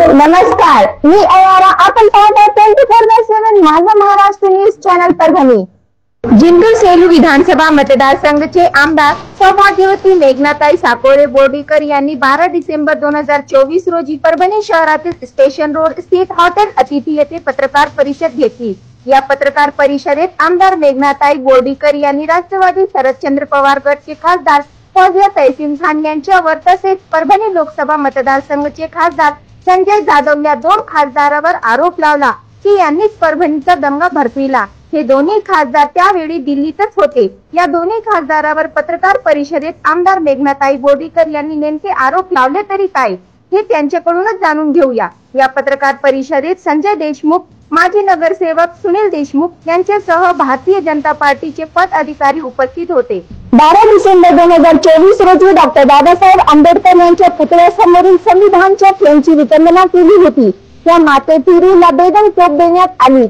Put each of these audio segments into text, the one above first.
नमस्कार, मी अयारा. आपण पाहत आहात 24/7 माझा महाराष्ट्र न्यूज चॅनल परभणी. जिंतूर सेलू विधानसभा मतदारसंघाचे आमदार सौभाग्यवती मेघनाताई साकोरे बोर्डीकर यांनी 12 डिसेंबर 2024 रोजी परभणी शहरातील स्टेशन रोड स्थित हॉटेल अतिथी येथे पत्रकार परिषद घेतली. या पत्रकार परिषदेत आमदार मेघनाताई बोर्डीकर यांनी राष्ट्रवादी शरदचंद्र पवार गटचे खासदार फौजिया तहसीन खान यांच्यावर तसेच परभणी लोकसभा मतदारसंघाचे खासदार संजय जाधव या दोन खासदारांवर आरोप लावला की यांनीच परभणीचा दंगा भडकविला. हे दोन्ही खासदार त्यावेळी दिल्लीतच होते. या दोन्ही खासदारांवर पत्रकार परिषदेत आमदार मेघनाताई बोर्डीकर यांनी नेमके आरोप लावले तरी काय हे त्यांच्याकडूनच जाणून घेऊया. या पत्रकार परिषदेत संजय देशमुख, माजी नगरसेवक सुनील देशमुख यांच्यासह भारतीय जनता पार्टीचे पदाधिकारी उपस्थित होते. 12 डिसेंबर 2024 रोजी डॉक्टर बाबासाहेब आंबेडकर यांच्या पुतळ्यासमोरील संविधानच्या फ्रेमची विटंबना केली होती. या माथेफिरूला बेदम चोप देण्यात आली.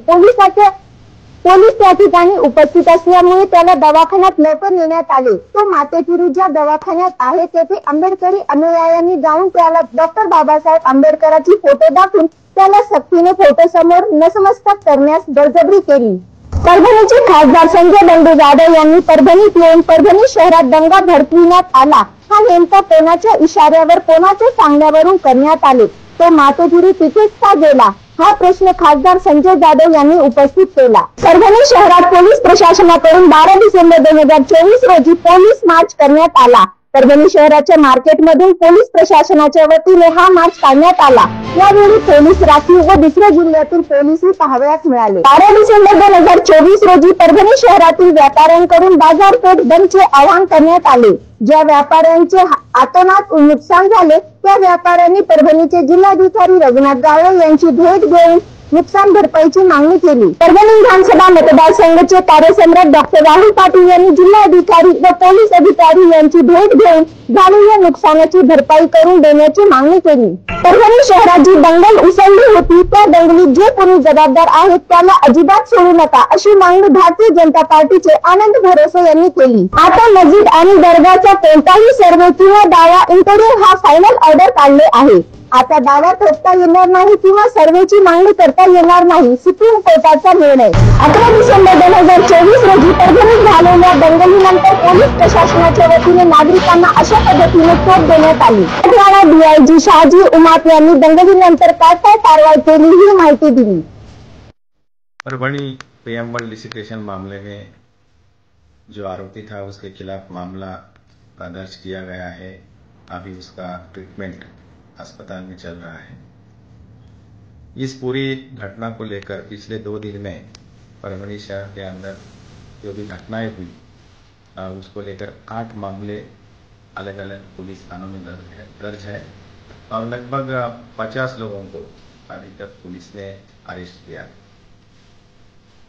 पोलीस त्या ठिकाणी उपस्थित असल्यामुळे त्याला दवाखान्यात लवकर नेण्यात आले. तो माथेफिरू ज्या दवाखान्यात आहे तेथे आंबेडकरी अनुयायांनी जाऊन त्याला डॉक्टर बाबासाहेब आंबेडकरांची फोटो दाखवून त्याला सक्तीने फोटो समोर नतमस्तक करण्यास बळजबरी केली. परभणीचे खासदार संजय बंडू जाधव यांनी परभणीत येऊन परभणी शहरात दंगा भडकविण्यात आला. हा नेमका कोणाच्या इशाऱ्यावर, कोणाच्या सांगण्यावरून करण्यात आले? तो माथेफिरू तिथेच का गेला? हा प्रश्न खासदार संजय जाधव यांनी उपस्थित केला. परभणी शहरात पोलीस प्रशासनाकडून 12 डिसेंबर 2024 रोजी पोलीस मार्च करण्यात आला. परभणी शहराच्या मार्केटमधून पोलीस प्रशासनाच्या वतीने हा मार्च काढण्यात आला. यावेळी पोलीस राखीव व दुसऱ्या जिल्ह्यातील पोलीसही पाहावयास मिळाले. 12 डिसेंबर 2024 रोजी परभणी शहरातील व्यापाऱ्यांकडून बाजारपेठ बंदचे आवाहन करण्यात आले. ज्या व्यापाऱ्यांचे अतोनात नुकसान झाले त्या व्यापाऱ्यांनी परभणीचे जिल्हाधिकारी रघुनाथ गावळे यांची भेट घेऊन नुकसान भरपाईची मागणी केली. परभणी विधानसभा मतदारसंघाचे कार्यसम्राट डॉक्टर राहुल पाटील यांनी जिल्हाधिकारी व पोलीस अधिकारी यांची भेट घेऊन झालेल्या नुकसानाची भरपाई करून देण्याची मागणी केली. परभणी शहरात जी दंगल उसळली होती त्या दंगलीत जे कोणी जबाबदार आहेत त्याला अजिबात सोडू नका अशी मागणी भारतीय जनता पार्टीचे आनंद भरोसे यांनी केली. आता मस्जिद आणि दर्गाचा कोणताही सर्वे किंवा दावा इंटरव्ह्यू हा फायनल ऑर्डर काढले आहे. आता दावा ठोकता येणार नाही किंवा सर्वेची मागणी करता येणार नाही. सुप्रीम कोर्टाचा निर्णय. 11 डिसेंबर 2024 रोजी परभणीत झालेल्या दंगलीनंतर पोलीस प्रशासनाच्या वतीने नागरिकांना अशा पद्धतीने चोप देण्यात आली. हरियाणा डीआयजी शहाजी उमाप यांनी दंगलीनंतर काय कारवाई केली ही माहिती दिली. परभणी प्रियम्बल लिसिटेशन मामले में जो आरोपी था उसके खिलाफ मामला दर्ज किया गया है. अभी उसका ट्रीटमेंट अस्पताल में चल रहा है. इस पूरी घटना को लेकर पिछले 2 दिन में परभणी शहर के अंदर जो भी घटनाएं हुई उसको लेकर 8 मामले अलग अलग पुलिस थानों में दर्ज है और लगभग 50 लोगों को अभी तक पुलिस ने अरेस्ट किया.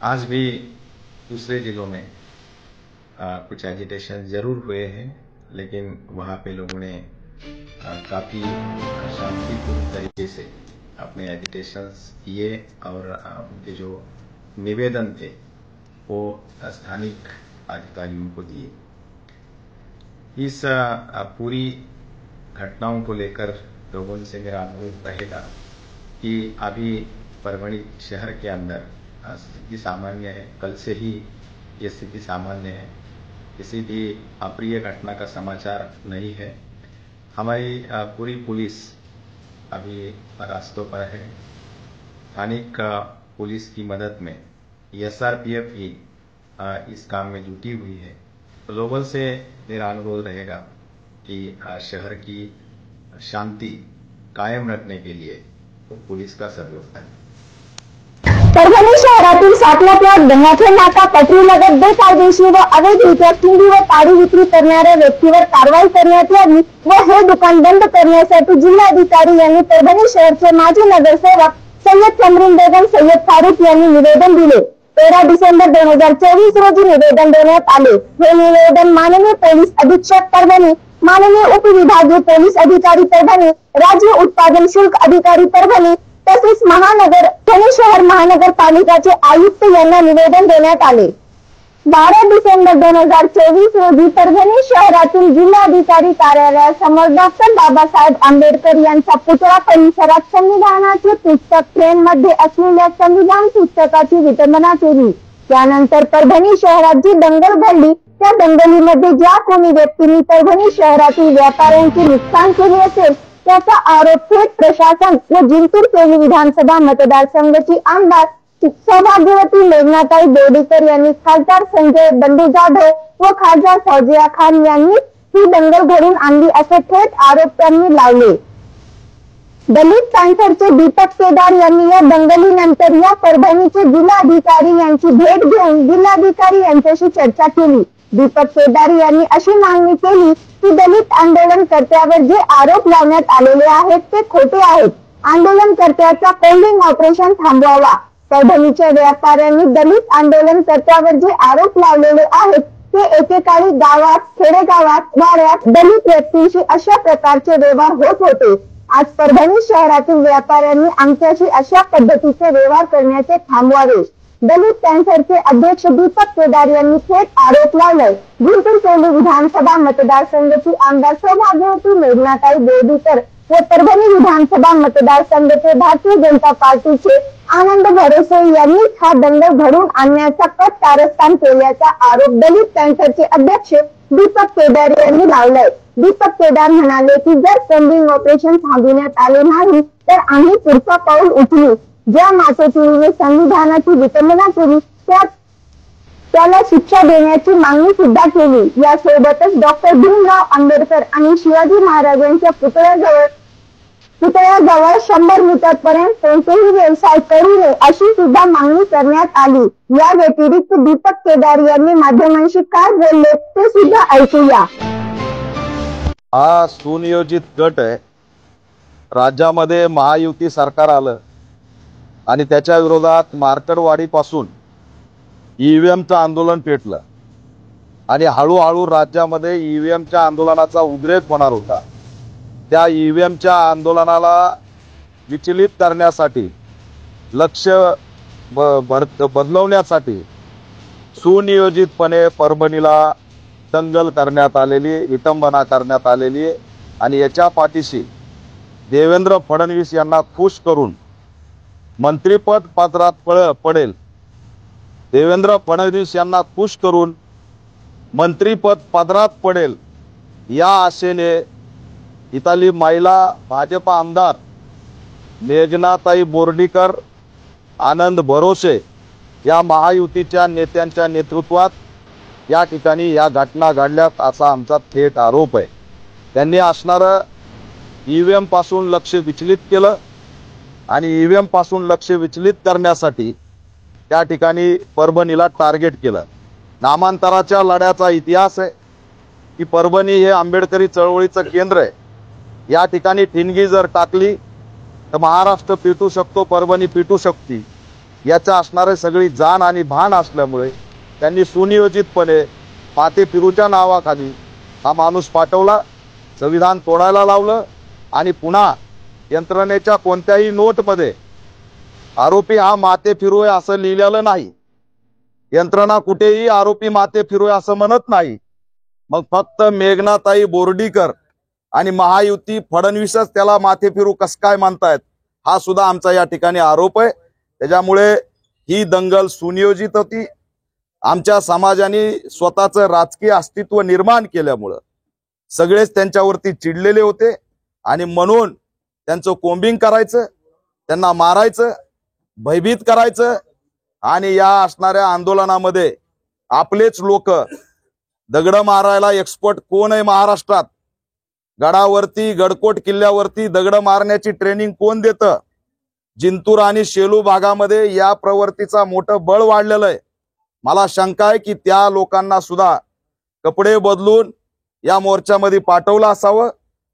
आज भी दूसरे जिलों में कुछ एजिटेशन जरूर हुए हैं, लेकिन वहां पे लोगों ने काफी शांतिपूर्ण तरीके से अपने एजिटेशंस किए और उनके जो निवेदन थे वो स्थानिक अधिकारियों को दिए. इस पूरी घटनाओं को लेकर लोगों से मेरा अनुरोध रहेगा कि अभी परभणी शहर के अंदर स्थिति सामान्य है. कल से ही ये स्थिति सामान्य है. किसी भी अप्रिय घटना का समाचार नहीं है. हमारी पूरी पुलिस अभी रास्तों पर है. स्थानिक पुलिस की मदद में SRPF भी इस काम में जुटी हुई है. लोगों से मेरा अनुरोध रहेगा कि शहर की शांति कायम रखने के लिए पुलिस का सहयोग है. परभणी शहरातील सातला प्लॉट गंगाखेड नाका पटरीलगत बेकायदेशीर व अवैधरित्या किंडी व ताडी विक्री करणाऱ्या व्यक्तीवर कारवाई करण्यात यावी व हे दुकान बंद करण्यासाठी जिल्हाधिकारी यांनी परभणी शहरचे माजी नगरसेवक सय्यद तमरीन बेगम सय्यद फारूक यांनी निवेदन दिले. 13 डिसेंबर 2024 रोजी निवेदन देण्यात आले. हे निवेदन माननीय पोलीस अधीक्षक परभणी, माननीय उपविभागीय पोलीस अधिकारी परभणी, राज्य उत्पादन शुल्क अधिकारी परभणी तसेच ठाणे शहर महानगरपालिकाचे आयुक्त यांना निवेदन देण्यात आले. 12 डिसेंबर 2024 रोजी परभणी शहरातील जिल्हाधिकारी कार्यालयासमोर डॉक्टर बाबासाहेब आंबेडकर यांचा पुतळा परिसरात संविधानाचे पुस्तक ट्रेनमध्ये असलेल्या संविधान पुस्तकाची विटंबना केली। त्यानंतर परभणी शहरात जी दंगल घडली, त्या दंगलीमध्ये ज्या कोणी व्यक्तींनी परभणी शहरातील व्यापाऱ्यांचे नुकसान केले असेल, त्याचा आरोप थेट प्रशासन व जिंतूर सेलू विधानसभा मतदारसंघाची आमदार सौभाग्यवती मेघनाताई बोर्डीकर यांनी खासदार संजय बंडू जाधव व खासदार फौजिया खान यांनी ही दंगल घडून आणली असे थेट आरोप त्यांनी लावले। दलित पॅंथरचे दीपक केदार यांनी या दंगलीनंतर या परभणीचे जिल्हाधिकारी यांची भेट घेऊन जिल्हाधिकारी यांच्याशी चर्चा केली। दीपक केदार यांनी अशी मागणी केली की दलित आंदोलनकर्त्यावर जे आरोप लावण्यात आलेले आहेत ते खोटे आहेत। आंदोलनकर्त्याचा कोल्डिंग ऑपरेशन थांबवावा। परभणीच्या व्यापाऱ्यांनी दलित आंदोलनकर्त्यावर जे आरोप लावलेले आहेत ते एकेकाळी गावात, खेडेगावात, वाड्यात दलित व्यक्तींशी अशा प्रकारचे व्यवहार होत होते। आज परभणी शहरातील व्यापाऱ्यांनी आमच्याशी अशा पद्धतीचे व्यवहार करण्याचे थांबवावे। दलित पॅंथरचे अध्यक्ष दीपक केदार यांनी थेट आरोप लावले। जिंतूर सेलू विधानसभा मतदारसंघाची आमदार सौभाग्यवती मेघनाताई बोर्डीकर व परभणी विधानसभा मतदारसंघाचे भारतीय जनता पार्टीचे आनंद भरोसे यांनी हा दंगल घडून आणण्याचा कट कारस्थान केल्याचा आरोप दलित पॅंथरचे अध्यक्ष दीपक केदार यांनी लावलाय। दीपक केदार म्हणाले की जर कोल्डिंग ऑपरेशन थांबविण्यात आले नाही तर आम्ही पुढचा पाऊल उचलू। ज्या मातोश्रीने संविधानाची विटंबना केली त्याला शिक्षा देण्याची मागणी सुद्धा केली। यासोबतच डॉक्टर भीमराव आंबेडकर आणि शिवाजी महाराजांच्या पुतळ्याजवळ 100 मीटर पर्यंत कोणतेही व्यवसाय करू नये अशी सुद्धा मागणी करण्यात आली। या व्यतिरिक्त दीपक केदार यांनी माध्यमांशी काय बोलले ते सुद्धा ऐकूया। हा सुनियोजित गट आहे। राज्यामध्ये महायुती सरकार आलं आणि त्याच्या विरोधात मार्कडवाडीपासून ईव्हीएमचं आंदोलन पेटलं आणि हळूहळू राज्यामध्ये ईव्हीएमच्या आंदोलनाचा उद्रेक होणार होता। त्या ईव्हीएमच्या आंदोलनाला विचलित करण्यासाठी, लक्ष बदलवण्यासाठी सुनियोजितपणे परभणीला दंगल करण्यात आलेली, विटंबना करण्यात आलेली आणि याच्या पाठीशी देवेंद्र फडणवीस यांना खुश करून मंत्रिपद पात्रात पडेल, देवेंद्र फडणवीस यांना खुश करून मंत्रिपद पदरात पडेल या आशेने इथली महिला भाजप आमदार मेघनाताई बोर्डीकर, आनंद भरोसे या महायुतीच्या नेत्यांच्या नेतृत्वात या ठिकाणी या घटना घडल्यात असा आमचा थेट आरोप आहे। त्यांनी असणारं ईव्हीएम पासून लक्ष विचलित केलं आणि ईव्हीएम पासून लक्ष विचलित करण्यासाठी त्या ठिकाणी परभणीला टार्गेट केलं। नामांतराच्या लढ्याचा इतिहास आहे की परभणी हे आंबेडकरी चळवळीचं केंद्र आहे। या ठिकाणी ठिणगी जर टाकली तर महाराष्ट्र पिटू शकतो, परभणी पिटू शकते याचा असणारे सगळी जाण आणि भान असल्यामुळे त्यांनी सुनियोजितपणे माते फिरूच्या नावाखाली हा माणूस पाठवला, संविधान तोडायला लावलं आणि पुन्हा यंत्रणेच्या कोणत्याही नोटमध्ये आरोपी हा माते फिरू आहे असं लिहिलेलं नाही। यंत्रणा कुठेही आरोपी माते फिरू आहे असं म्हणत नाही। मग फक्त मेघनाताई बोर्डीकर आणि महायुती फडणवीसच त्याला माथे फिरू कस काय म्हणतायत हा सुद्धा आमचा या ठिकाणी आरोप आहे। त्याच्यामुळे ही दंगल सुनियोजित होती। आमच्या समाजाने स्वतःचं राजकीय अस्तित्व निर्माण केल्यामुळं सगळेच त्यांच्यावरती चिडलेले होते आणि म्हणून त्यांचं कोम्बिंग करायचं, त्यांना मारायचं, भयभीत करायचं आणि या असणाऱ्या आंदोलनामध्ये आपलेच लोक दगड मारायला एक्सपर्ट कोण आहे महाराष्ट्रात? गडावरती, गडकोट किल्ल्यावरती दगड मारण्याची ट्रेनिंग कोण देतं? जिंतूर आणि सेलू भागामध्ये या प्रवृत्तीचा मोठं बळ वाढलेलं आहे। मला शंका आहे की त्या लोकांना सुद्धा कपडे बदलून या मोर्चामध्ये पाठवलं असावं,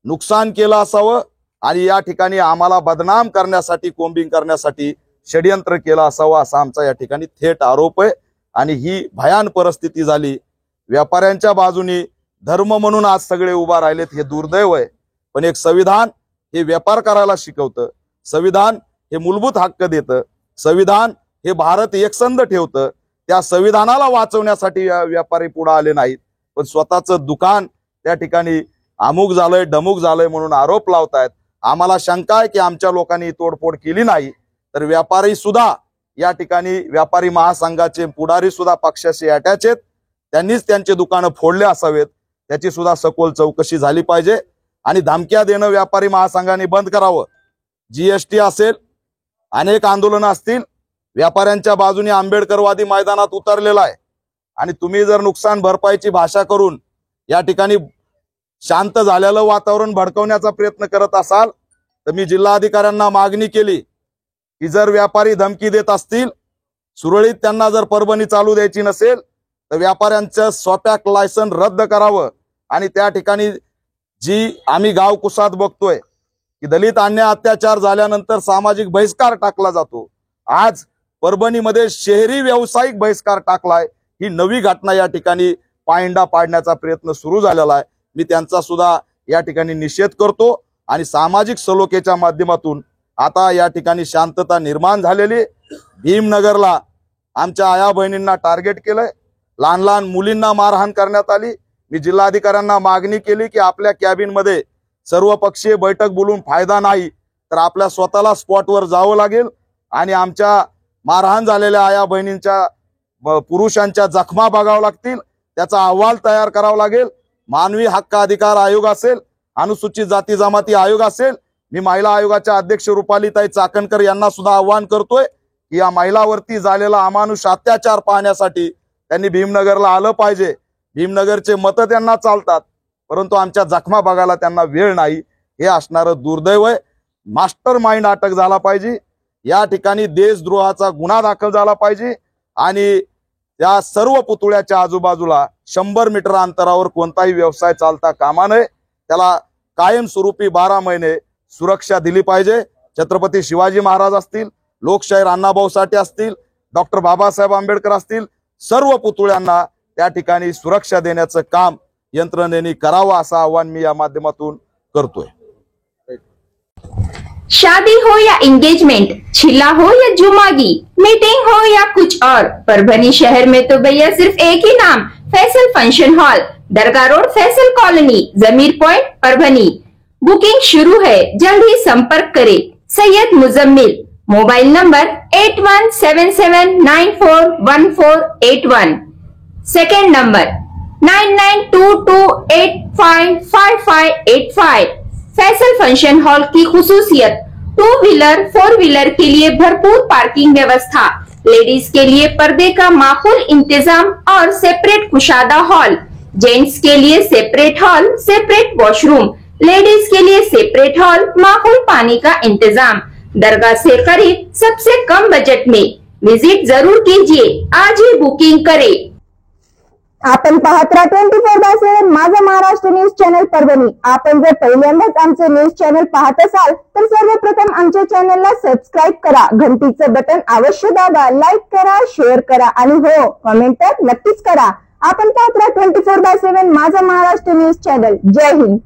नुकसान केलं असावं आणि या ठिकाणी आम्हाला बदनाम करण्यासाठी, कोम्बिंग करण्यासाठी षडयंत्र केलं असावं असा आमचा या ठिकाणी थेट आरोप आहे। आणि ही भयान परिस्थिती झाली। व्यापाऱ्यांच्या बाजूने धर्म म्हणून आज सगळे उभा राहिलेत हे दुर्दैव आहे। पण एक संविधान हे व्यापार करायला शिकवतं, संविधान हे मूलभूत हक्क देतं, संविधान हे भारत एकसंध ठेवतं, त्या संविधानाला वाचवण्यासाठी व्यापारी पुढे आले नाहीत, पण स्वतःचं दुकान त्या ठिकाणी अमुक झालंय डमुक झालंय म्हणून आरोप लावतायत. आम्हाला शंका आहे की आमच्या लोकांनी तोडफोड केली नाही तर व्यापारी सुद्धा या ठिकाणी व्यापारी महासंघाचे पुढारी सुद्धा पक्षाशी अटॅच आहेत, त्यांनीच त्यांचे दुकानं फोडले असावेत. त्याची सुद्धा सखोल चौकशी झाली पाहिजे आणि धमक्या देणं व्यापारी महासंघाने बंद करावं. जीएसटी असेल, अनेक आंदोलनं असतील, व्यापाऱ्यांच्या बाजूने आंबेडकरवादी मैदानात उतरलेला आहे आणि तुम्ही जर नुकसान भरपाईची भाषा करून या ठिकाणी शांत झालेलं वातावरण भडकवण्याचा प्रयत्न करत असाल तर मी जिल्हाधिकाऱ्यांना मागणी केली की जर व्यापारी धमकी देत असतील, सुरळीत त्यांना जर परभणी चालू द्यायची नसेल तर व्यापाऱ्यांचं स्वपॅक लायसन रद्द करावं आणि त्या ठिकाणी जी आम्ही गाव कुसात बघतोय की दलित अन्याय अत्याचार झाल्यानंतर सामाजिक बहिष्कार टाकला जातो, आज परभणीमध्ये शहरी व्यावसायिक बहिष्कार टाकलाय. ही नवी घटना या ठिकाणी पायंडा पाडण्याचा प्रयत्न सुरू झालेला आहे. मी त्यांचा सुद्धा या ठिकाणी निषेध करतो आणि सामाजिक सलोख्याच्या माध्यमातून आता या ठिकाणी शांतता निर्माण झालेली. भीमनगरला आमच्या आया बहिणींना टार्गेट केलंय, लहान लहान मुलींना मारहाण करण्यात आली. मी जिल्हाधिकाऱ्यांना मागणी केली की आपल्या कॅबिनमध्ये सर्वपक्षीय बैठक बोलून फायदा नाही तर आपल्या स्वतःला स्पॉटवर जावं लागेल आणि आमच्या मारहाण झालेल्या आया बहिणींच्या पुरुषांच्या जखमा बघावं लागतील, त्याचा अहवाल तयार करावा लागेल. मानवी हक्क अधिकार आयोग असेल, अनुसूचित जाती जमाती आयोग असेल, मी महिला आयोगाच्या अध्यक्ष रुपालीताई चाकणकर यांना सुद्धा आवाहन करतोय की या महिलावरती झालेला अमानुष अत्याचार पाहण्यासाठी त्यांनी भीमनगरला आलं पाहिजे. भीमनगरचे मतं त्यांना चालतात परंतु आमच्या जखमा बघायला त्यांना वेळ नाही. हे असणारं दुर्दैव आहे. मास्टर माइंड अटक झाला पाहिजे, या ठिकाणी देशद्रोहाचा गुन्हा दाखल झाला पाहिजे आणि त्या सर्व पुतळ्याच्या आजूबाजूला 100 मीटर अंतरावर कोणताही व्यवसाय चालता कामा नये. त्याला कायमस्वरूपी 12 महिने सुरक्षा दिली पाहिजे. छत्रपती शिवाजी महाराज असतील, लोकशाहीर अण्णाभाऊ साठे असतील, डॉक्टर बाबासाहेब आंबेडकर असतील, सर्व पुतळ्यांना त्या ठिकाणी सुरक्षा देण्याचं काम यंत्रणेने करावं असं आवाहन मी या माध्यमातून करतोय. शादी हो या एंगेजमेंट, छिला हो या जुमागी, मीटिंग हो या कुछ और, परभनी शहर में तो भैया सिर्फ एक ही नाम, फैसल फंक्शन हॉल, दरगाह रोड, फैसल कॉलोनी, जमीर पॉइंट, परभनी। बुकिंग शुरू है, जल्द ही संपर्क करें। Syed Muzammil, mobile number 8177941481, second number 9922855585। Faisal function hall की खुसूसियत, 2 व्हीलर 4 व्हीलर के लिए भरपूर पार्किंग व्यवस्था, लेडीज के लिए पर्दे का माकूल इंतजाम और सेपरेट कुशादा हॉल, जेंट्स के लिए separate hall, separate washroom, ladies के लिए सेपरेट हॉल, माकूल पानी का इंतजाम, दरगाह से करीब, सबसे कम बजट में। विजिट जरूर कीजिए, आज ही बुकिंग करें। आपण पाहत राहा 24/7 माझा महाराष्ट्र न्यूज चॅनल परभणी। आपण जर पहिल्यांदाच आमचे न्यूज चॅनल पाहत असाल तर सर्वप्रथम आमच्या चॅनलला सबस्क्राईब करा, घंटीचं बटन अवश्य दाबा, लाईक करा, शेअर करा आणि हो कमेंट तर नक्कीच करा। आपण पाहत राहा 24/7 माझा महाराष्ट्र न्यूज चॅनल। जय हिंद।